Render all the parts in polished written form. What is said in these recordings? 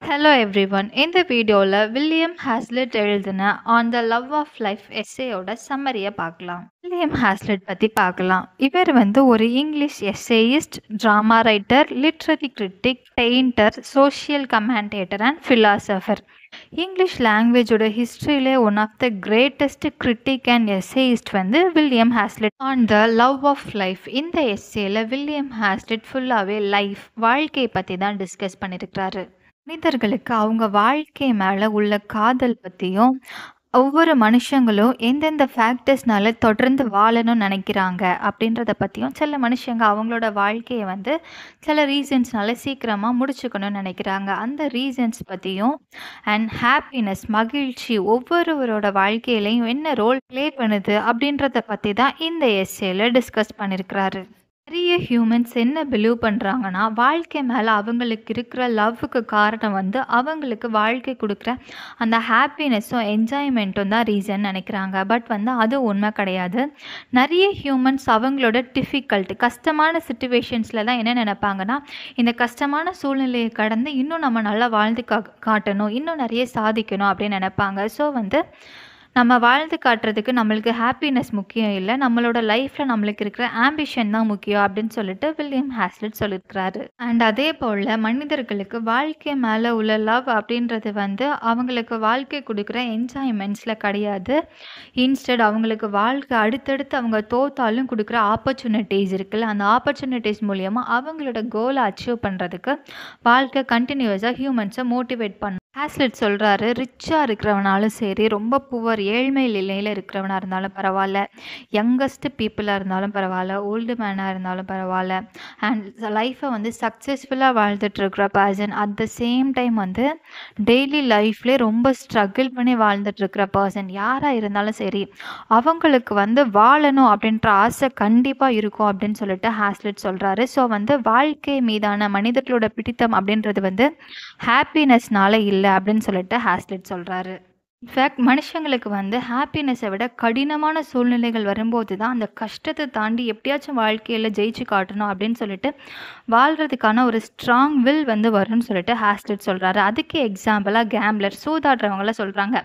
Hello everyone. இந்த வீடியோல William Hazlitt எழுதின on the love of life எஸ்ஸேயோட சம்மரியை பார்க்கலாம். வில்லியம் ஹாஸ்லெட் பற்றி பார்க்கலாம். இவர் ஒரு English essayist, drama writer, literary critic, painter, social commentator and philosopher. English லாங்குவேஜோட ஹிஸ்ட்ரியிலே one of the greatest critic and essayist William Hazlitt. On the love of life இந்த எஸ்ஸேல வில்லியம் ஹாஸ்லெட் ஃபுல்லாகவே லைஃப், வாழ்க்கையை பற்றி தான் டிஸ்கஸ் பண்ணியிருக்கிறாரு. மனிதர்களுக்கு அவங்க வாழ்க்கை மேலே உள்ள காதல் பற்றியும், ஒவ்வொரு மனுஷங்களும் எந்தெந்த ஃபேக்டர்ஸ்னால தொடர்ந்து வாழணும்னு நினைக்கிறாங்க அப்படின்றத பற்றியும், சில மனுஷங்க அவங்களோட வாழ்க்கையை சில ரீசன்ஸ்னால சீக்கிரமாக முடிச்சுக்கணும்னு நினைக்கிறாங்க, அந்த ரீசன்ஸ் பற்றியும், அண்ட் ஹாப்பினஸ், மகிழ்ச்சி ஒவ்வொருவரோட வாழ்க்கையிலையும் என்ன ரோல் ப்ளே பண்ணுது அப்படின்றத பற்றி தான் இந்த எஸ்ஸேல டிஸ்கஸ் பண்ணியிருக்கிறாரு. நிறைய ஹியூமன்ஸ் என்ன பிலீவ் பண்ணுறாங்கன்னா, வாழ்க்கை மேலே அவங்களுக்கு இருக்கிற லவ்வுக்கு காரணம் அவங்களுக்கு வாழ்க்கை கொடுக்குற அந்த ஹாப்பினஸும் என்ஜாய்மெண்ட்டும் தான் ரீசன் நினைக்கிறாங்க. பட் அது உண்மை கிடையாது. நிறைய ஹியூமன்ஸ் அவங்களோட கஷ்டமான சுச்சுவேஷன்ஸில் தான் என்ன நினைப்பாங்கன்னா, இந்த கஷ்டமான சூழ்நிலையை கடந்து இன்னும் நம்ம நல்லா வாழ்ந்து காட்டணும், இன்னும் நிறைய சாதிக்கணும் அப்படின்னு நினைப்பாங்க. ஸோ நம்ம வாழ்ந்து காட்டுறதுக்கு நம்மளுக்கு ஹாப்பினஸ் முக்கியம் இல்லை, நம்மளோட லைஃப்பில் நம்மளுக்கு இருக்கிற ஆம்பிஷன் தான் முக்கியம் அப்படின்னு சொல்லிட்டு வில்லியம் ஹாஸ்லெட் சொல்லியிருக்கிறாரு. அண்ட் அதே போல் மனிதர்களுக்கு வாழ்க்கை மேலே உள்ள லவ் அப்படின்றது அவங்களுக்கு வாழ்க்கை கொடுக்குற என்ஜாய்மெண்ட்ஸில் கிடையாது. இன்ஸ்டெட் அவங்களுக்கு வாழ்க்கை அடுத்தடுத்து அவங்க தோத்தாலும் கொடுக்குற ஆப்பர்ச்சுனிட்டிஸ் இருக்குல்ல, அந்த ஆப்பர்ச்சுனிட்டிஸ் மூலியமாக அவங்களோட கோலை அச்சீவ் பண்ணுறதுக்கு வாழ்க்கை கண்டினியூஸாக ஹியூமன்ஸை மோட்டிவேட் பண்ணும். ஹாஸ்லெட் சொல்கிறாரு, ரிச்சாக இருக்கிறவனாலும் சரி, ரொம்ப புவர் ஏழ்மை நிலையில் இருக்கிறவனாக இருந்தாலும் பரவாயில்ல, யங்கஸ்ட் பீப்புளாக இருந்தாலும் பரவாயில்ல, ஓல்டு மேனாக இருந்தாலும் பரவாயில்ல, அண்ட் லைஃப்பை சக்ஸஸ்ஃபுல்லாக வாழ்ந்துட்டுருக்கிற person, at the same time daily லைஃப்லேயே ரொம்ப ஸ்ட்ரகிள் பண்ணி வாழ்ந்துட்டுருக்கிற பர்சன் யாராக இருந்தாலும் சரி, அவங்களுக்கு வாழணும் அப்படின்ற ஆசை கண்டிப்பாக இருக்கும் அப்படின்னு சொல்லிட்டு ஹாஸ்லெட் சொல்கிறாரு. ஸோ வாழ்க்கை மீதான மனிதர்களோட பிடித்தம் அப்படின்றது ஹாப்பினஸ்னால இல்லை அப்படின்னு சொல்லிட்டு ஹாஸ்லெட் சொல்கிறாரு. இன்ஃபேக்ட் மனுஷங்களுக்கு ஹாப்பினஸை விட கடினமான சூழ்நிலைகள் வரும்போது தான் அந்த கஷ்டத்தை தாண்டி எப்படியாச்சும் வாழ்க்கையில் ஜெயிச்சு காட்டணும் அப்படின்னு சொல்லிட்டு வாழ்கிறதுக்கான ஒரு ஸ்ட்ராங் வில் வரும்னு சொல்லிட்டு ஹாஸ்லெட் சொல்கிறாரு. அதுக்கு எக்ஸாம்பிளாக கேம்லர், சூதாடுறவங்கள சொல்கிறாங்க.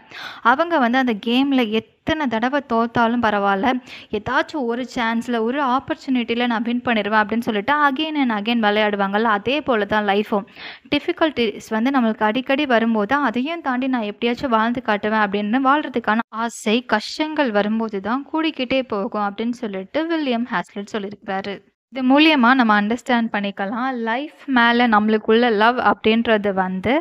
அவங்க அந்த கேமில் எத்தனை தடவை தோத்தாலும் பரவாயில்ல, ஏதாச்சும் ஒரு சான்ஸில், ஒரு ஆப்பர்ச்சுனிட்டியில் நான் வின் பண்ணிடுவேன் அப்படின்னு சொல்லிட்டு அகெயின் அண்ட் அகெயின் விளையாடுவாங்கள்ல. அதே போல் தான் லைஃப்பும். டிஃபிகல்ட்டிஸ் நம்மளுக்கு அடிக்கடி வரும்போது அதையும் தாண்டி நான் எப்படியாச்சும் வாழ்ந்து காட்டுவேன் அப்படின்னு வாழ்கிறதுக்கான ஆசை, கஷ்டங்கள் வரும்போது தான் கூடிக்கிட்டே போகும் அப்படின்னு சொல்லிட்டு வில்லியம் ஹாஸ்லெட் சொல்லியிருக்கிறாரு. இது மூலியமாக நம்ம அண்டர்ஸ்டாண்ட் பண்ணிக்கலாம், லைஃப் மேலே நம்மளுக்குள்ள லவ் அப்படின்றது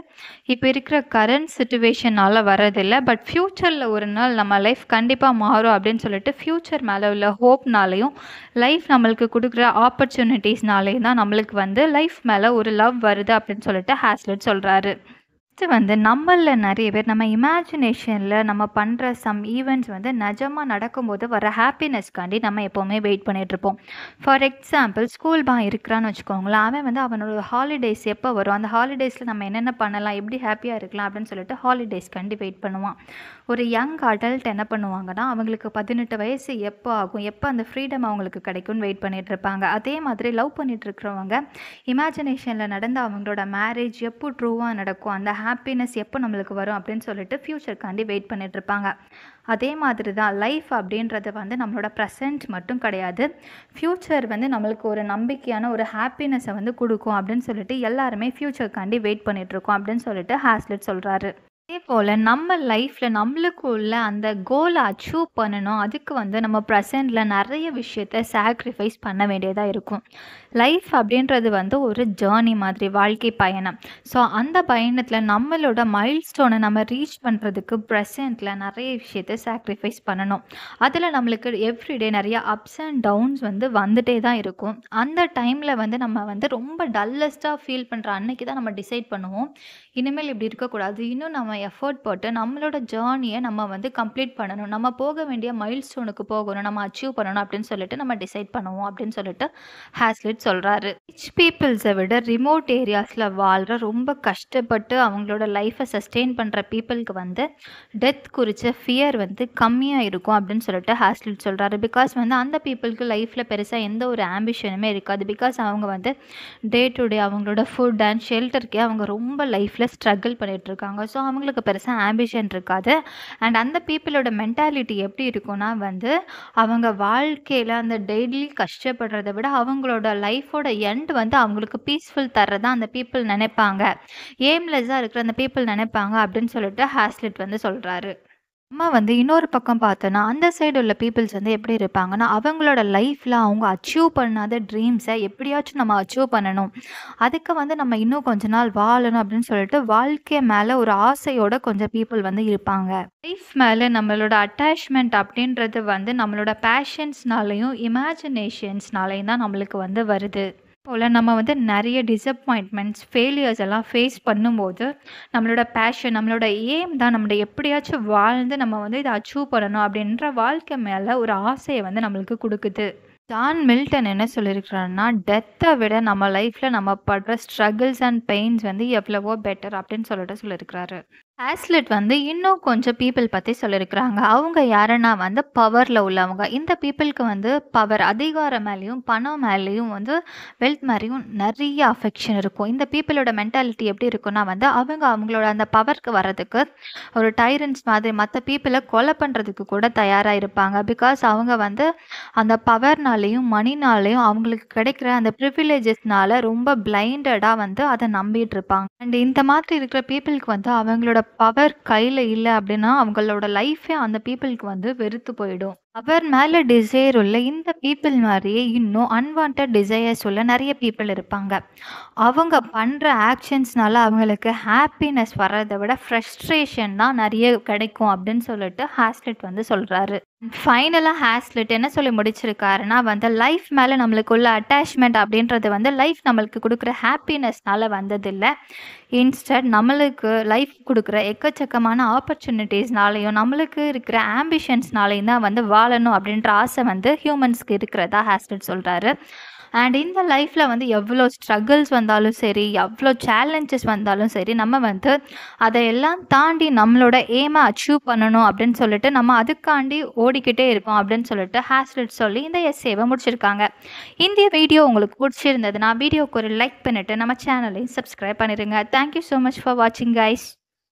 இப்போ இருக்கிற கரண்ட் சுச்சுவேஷனால் வரதில்லை, பட் ஃப்யூச்சரில் ஒரு நாள் நம்ம லைஃப் கண்டிப்பாக மாறும் அப்படின்னு சொல்லிட்டு ஃப்யூச்சர் மேலே உள்ள ஹோப்னாலையும், லைஃப் நம்மளுக்கு கொடுக்குற ஆப்பர்ச்சுனிட்டிஸ்னாலேயும் தான் நம்மளுக்கு லைஃப் மேலே ஒரு லவ் வருது அப்படின்னு சொல்லிட்டு ஹாஸ்லெட் சொல்கிறாரு. நம்மளில் நிறைய பேர் நம்ம இமேஜினேஷனில் நம்ம பண்ணுற சம் ஈவெண்ட்ஸ் நிஜமாக நடக்கும்போது வர ஹாப்பினஸ்க்காண்டி நம்ம எப்போவுமே வெயிட் பண்ணிகிட்ருப்போம். ஃபார் எக்ஸாம்பிள், ஸ்கூல் இருக்கிறான்னு வச்சுக்கோங்களேன், அவன் அவனோட ஹாலிடேஸ் எப்போ வரும், அந்த ஹாலிடேஸில் நம்ம என்னென்ன பண்ணலாம், எப்படி ஹாப்பியாக இருக்கலாம் அப்படின்னு சொல்லிட்டு ஹாலிடேஸ்க்காண்டி வெயிட் பண்ணுவான். ஒரு யங் அடல்ட் என்ன பண்ணுவாங்கன்னா, அவங்களுக்கு 18 வயசு எப்போ ஆகும், எப்போ அந்த ஃப்ரீடம் அவங்களுக்கு கிடைக்கும்னு வெயிட் பண்ணிகிட்டு இருப்பாங்க. அதே மாதிரி லவ் பண்ணிகிட்டு இருக்கிறவங்க இமேஜினேஷனில் நடந்த அவங்களோட மேரேஜ் எப்போ ட்ரூவாக நடக்கும், அந்த ஹாப்பினஸ் எப்போ நம்மளுக்கு வரும் அப்படின்னு சொல்லிட்டு ஃப்யூச்சருக்காண்டி வெயிட் பண்ணிகிட்ருப்பாங்க. அதே மாதிரி தான் லைஃப் அப்படின்றது நம்மளோட ப்ரெசன்ட் மட்டும் கிடையாது, ஃப்யூச்சர் நம்மளுக்கு ஒரு நம்பிக்கையான ஒரு ஹாப்பினஸை கொடுக்கும் அப்படின்னு சொல்லிட்டு எல்லாருமே ஃப்யூச்சருக்காண்டி வெயிட் பண்ணிகிட்ருக்கோம் அப்படின்னு சொல்லிட்டு ஹாஸ்லெட் சொல்கிறாரு. அதே போல் நம்ம லைஃப்பில் நம்மளுக்கு உள்ள அந்த கோலை அச்சீவ் பண்ணணும், அதுக்கு நம்ம ப்ரெசண்டில் நிறைய விஷயத்த சாக்ரிஃபைஸ் பண்ண வேண்டியதாக இருக்கும். லைஃப் அப்படின்றது ஒரு ஜேர்னி மாதிரி, வாழ்க்கை பயணம். ஸோ அந்த பயணத்தில் நம்மளோட மைல்ஸ்டோனை நம்ம ரீச் பண்ணுறதுக்கு ப்ரெசண்டில் நிறைய விஷயத்த சாக்ரிஃபைஸ் பண்ணணும். அதில் நம்மளுக்கு எவ்ரிடே நிறைய அப்ஸ் அண்ட் டவுன்ஸ் வந்துட்டே தான் இருக்கும். அந்த டைமில் நம்ம ரொம்ப டல்லஸ்ட்டாக ஃபீல் பண்ணுற அன்னைக்கு தான் நம்ம டிசைட் பண்ணுவோம், இனிமேல் இப்படி இருக்கக்கூடாது, இன்னும் நம்ம எஃபோர்ட் போட்டு நம்மளோட ஜேர்னியை நம்ம வந்து கம்ப்ளீட் பண்ணணும். நம்ம போக வேண்டிய மைல்ஸ்டோனுக்கு போகணும். நம்ம அச்சீவ் பண்ணணும் அப்படின்னு சொல்லிட்டு நம்ம டிசைட் பண்ணுவோம் அப்படின்னு சொல்லிட்டு ஹாஸ்லிட் சொல்றாரு. ரிச் பீப்புள்ஸை விட ரிமோட் ஏரியாஸில் வாழ்கிற ரொம்ப கஷ்டப்பட்டு அவங்களோட லைஃப்பை சஸ்டெயின் பண்ணுற பீப்புளுக்கு வந்து டெத் குறித்த ஃபியர் வந்து கம்மியாக இருக்கும் அப்படின்னு சொல்லிட்டு ஹாஸ்லிட் சொல்கிறாரு. பிகாஸ் வந்து அந்த பீப்புளுக்கு லைஃப்பில் பெருசாக எந்த ஒரு ஆம்பிஷனுமே இருக்காது. பிகாஸ் அவங்க வந்து டே டு டே அவங்களோட ஃபுட் அண்ட் ஷெல்டருக்கே அவங்க ரொம்ப லைஃப்பில் ஸ்ட்ரகிள் பண்ணிகிட்ருக்காங்க. ஸோ அவங்களுக்கு பெருசாக ஆம்பிஷன் இருக்காது. அண்ட் அந்த பீப்புளோட மென்டாலிட்டி எப்படி இருக்கும்னா வந்து அவங்க வாழ்க்கையில் அந்த டெய்லி கஷ்டப்படுறதை விட அவங்களோட லைஃபோட எண்ட் வந்து அவங்களுக்கு பீஸ்ஃபுல் தர்றதா அந்த பீப்புள் நினைப்பாங்க. எய்ம்லெஸ்ஸாக இருக்கிற அந்த பீப்புள் நினைப்பாங்க அப்படின்னு சொல்லிட்டு ஹாஸ்லிட் வந்து சொல்கிறாரு. நம்ம வந்து இன்னொரு பக்கம் பார்த்தோன்னா அந்த சைடு உள்ள பீப்புள்ஸ் வந்து எப்படி இருப்பாங்கன்னா அவங்களோட லைஃப்பில் அவங்க அச்சீவ் பண்ணாத ட்ரீம்ஸை எப்படியாச்சும் நம்ம அச்சீவ் பண்ணணும், அதுக்கு வந்து நம்ம இன்னும் கொஞ்ச நாள் வாழணும் அப்படின்னு சொல்லிட்டு வாழ்க்கை மேலே ஒரு ஆசையோட கொஞ்சம் பீப்புள் வந்து இருப்பாங்க. லைஃப் மேலே நம்மளோட அட்டாச்மெண்ட் அப்படின்றது வந்து நம்மளோட பேஷன்ஸ்னாலையும் இமேஜினேஷன்ஸ்னாலையும் தான் நம்மளுக்கு வந்து வருது. போல் நம்ம வந்து நிறைய டிசப்பாயின்ட்மெண்ட்ஸ் ஃபெயிலியர்ஸ் எல்லாம் ஃபேஸ் பண்ணும்போது நம்மளோட பேஷன் நம்மளோட எய்ம் தான் நம்மளோட எப்படியாச்சும் வாழ்ந்து நம்ம வந்து இதை அச்சீவ் பண்ணணும் அப்படின்ற வாழ்க்கை மேலே ஒரு ஆசையை வந்து நம்மளுக்கு கொடுக்குது. ஜான் மில்டன் என்ன சொல்லியிருக்கிறாருன்னா டெத்தை விட நம்ம லைஃப்பில் நம்ம படுற ஸ்ட்ரகிள்ஸ் அண்ட் பெயின்ஸ் வந்து எவ்வளவோ பெட்டர் அப்படின்னு சொல்லியிருக்கிறாரு. ஹாஸ்லிட் வந்து இன்னும் கொஞ்சம் பீப்புள் பற்றி சொல்லியிருக்கிறாங்க. அவங்க யாருன்னா வந்து பவரில் உள்ளவங்க. இந்த பீப்புளுக்கு வந்து பவர் அதிகாரம் மேலேயும் பணம் மேலேயும் வந்து வெல்த் மேலேயும் நிறைய அஃபெக்ஷன் இருக்கும். இந்த பீப்புளோட மென்டாலிட்டி எப்படி இருக்குன்னா வந்து அவங்களோட அந்த பவருக்கு வர்றதுக்கு ஒரு டைரன்ஸ் மாதிரி மற்ற பீப்புளை கொலை பண்ணுறதுக்கு கூட தயாராக இருப்பாங்க. பிகாஸ் அவங்க வந்து அந்த பவர்னாலேயும் மணினாலேயும் அவங்களுக்கு கிடைக்கிற அந்த ப்ரிவிலேஜஸ்னால ரொம்ப பிளைண்டடாக வந்து அதை நம்பிட்டு இருப்பாங்க. அண்ட் இந்த மாதிரி இருக்கிற பீப்புளுக்கு வந்து அவங்களோட பவர் கையில் இல்லை அப்படின்னா அவங்களோட லைஃபே அந்த பீப்புளுக்கு வந்து வெறுத்து போயிடும். பவர் மேலே டிசைர் உள்ள இந்த பீப்புள் மாதிரியே இன்னும் அன்வான்ட் டிசையர்ஸ் உள்ள நிறைய பீப்புள் இருப்பாங்க. அவங்க பண்ணுற ஆக்ஷன்ஸ்னால அவங்களுக்கு ஹாப்பினஸ் வர்றதை விட ஃப்ரஸ்ட்ரேஷன் தான் நிறைய கிடைக்கும் அப்படின்னு சொல்லிட்டு ஹாஸ்லிட் வந்து சொல்கிறாரு. ஃபைனலாக ஹாஸ்லிட் என்ன சொல்லி முடிச்சிருக்காருன்னா வந்து லைஃப் மேலே நம்மளுக்கு உள்ள அட்டாச்மெண்ட் அப்படின்றது வந்து லைஃப் நம்மளுக்கு கொடுக்குற ஹாப்பினஸ்னால வந்ததில்லை. இன்ஸ்டட் நம்மளுக்கு லைஃப் கொடுக்குற எக்கச்சக்கமான ஆப்பர்ச்சுனிட்டிஸ்னாலையும் நம்மளுக்கு இருக்கிற ஆம்பிஷன்ஸ்னாலையும் தான் வந்து வாழணும் அப்படின்ற ஆசை வந்து ஹியூமன்ஸ்க்கு இருக்கிறதா ஹாஸ்லிட் சொல்கிறாரு. அண்ட் இந்த லைஃப்பில் வந்து எவ்வளோ ஸ்ட்ரகிள்ஸ் வந்தாலும் சரி எவ்வளோ சேலஞ்சஸ் வந்தாலும் சரி நம்ம வந்து அதையெல்லாம் தாண்டி நம்மளோட எய்மை அச்சீவ் பண்ணணும் அப்படின்னு சொல்லிட்டு நம்ம அதுக்காண்டி ஓடிக்கிட்டே இருப்போம் அப்படின்னு சொல்லிட்டு ஹாஸ்லிட் சொல்லி இந்த எஸ்ஸேவை முடிச்சிருக்காங்க. இந்த வீடியோ உங்களுக்கு பிடிச்சிருந்ததுன்னா வீடியோக்கு ஒரு லைக் பண்ணிவிட்டு நம்ம சேனலையும் சப்ஸ்கிரைப் பண்ணிடுங்க. தேங்க்யூ ஸோ மச் ஃபார் வாட்சிங் கைஸ்.